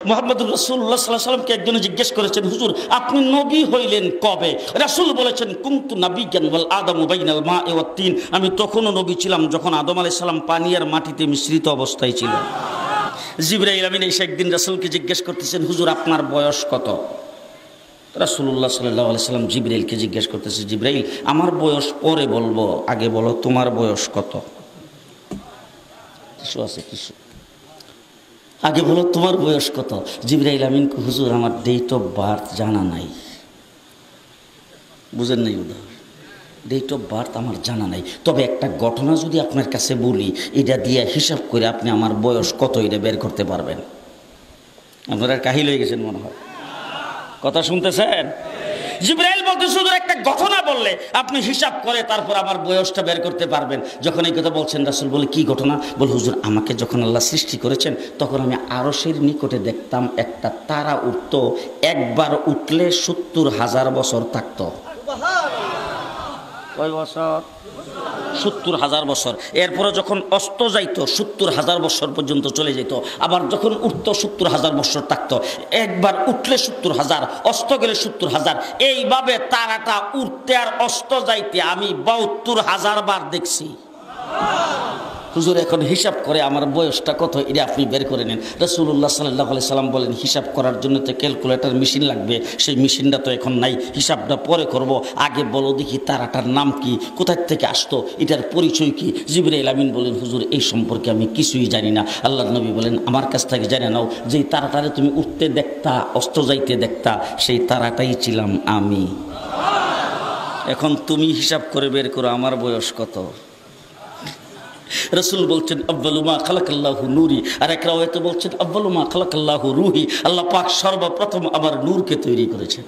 মুহাম্মদুর রাসূলুল্লাহ সাল্লাল্লাহু আলাইহি ওয়াসাল্লামকে একজনে জিজ্ঞেস করেছেন, হুজুর আপনি নবী হইলেন কবে? রাসূল বলেছেন, কুনতু নাবিয়্যান ওয়াল আদামু বাইনাল মা'i ওয়াত তিন, আমি তখনও নবী ছিলাম যখন আদম আলাইহিস সালাম পানি আর মাটিতে মিশ্রিত অবস্থায় ছিল। জিবরাইল আমিন এসে একদিন রাসূলকে জিজ্ঞেস করতেছেন, হুজুর আপনার বয়স কত? রাসূলুল্লাহ সাল্লাল্লাহু আলাইহি ওয়াসাল্লাম জিবরাইলকে জিজ্ঞেস করতেছে, জিবরাইল আমার বয়স পরে বলবো, আগে বলো তোমার বয়স কত? কিছু আছে কিছু, আগে বলো তোমার বয়স কত? জিবরাইল আমিন, হুজুর আমার ডেট অফ বার্থ জানা নাই। বুঝেন নাই উদাহরণ? ডেট অফ বার্থ আমার জানা নাই, তবে একটা ঘটনা যদি আপনার কাছে বলি, এটা দিয়ে হিসাব করে আপনি আমার বয়স কত এটা বের করতে পারবেন। আপনারা কাহিল হয়ে গেছেন মনে হয়, কথা শুনতেছেন? জিবরাইল বলতেছে, হুজুর একটা ঘটনা বললে আপনি হিসাব করে তারপর আমার বয়সটা বের করতে পারবেন। যখন এই কথা বলছেন, রাসূল বলে কি ঘটনা? বল, হুজুর আমাকে যখন আল্লাহ সৃষ্টি করেছেন তখন আমি আরশের নিকটে দেখতাম একটা তারা উঠত, একবার উঠলে ৭০,০০০ বছর থাকতো। কয় বছর? ৭০,০০০ বছর। এরপরে যখন অস্ত যাইতো ৭০,০০০ বছর পর্যন্ত চলে যেত, আবার যখন উঠতো ৭০,০০০ বছর থাকতো। একবার উঠলে ৭০,০০০, অস্ত গেলে ৭০,০০০, এইভাবে তারাটা উঠতে আর অস্ত যাইতে আমি ৭২,০০০ বার দেখছি। হুজুর এখন হিসাব করে আমার বয়সটা কত এটা আপনি বের করে নেন। রাসূলুল্লাহ সাল্লাল্লাহু আলাইহি সাল্লাম বলেন, হিসাব করার জন্য তো ক্যালকুলেটর মেশিন লাগবে, সেই মেশিনটা তো এখন নাই, হিসাবটা পরে করব, আগে বলো দেখি তারাটার নাম কি, কোথায় থেকে আসতো, এটার পরিচয় কি? জিবরাইল আমিন বলেন, হুজুর এই সম্পর্কে আমি কিছুই জানি না। আল্লাহর নবী বলেন, আমার কাছ থেকে জেনে নাও, যেই তারাটারে তুমি উঠতে দেখতা অস্ত যাইতে দেখতা সেই তারাটাই ছিলাম আমি। এখন তুমি হিসাব করে বের করো আমার বয়স কত। রাসূল বলছেন, আউয়ালু মা খালাকাল্লাহু নূরি, আর একরাও এতে বলছেন আউয়ালু মা খালাকাল্লাহু রূহি, আল্লাহ পাক সর্বপ্রথম আমার নূরকে তৈরি করেছেন।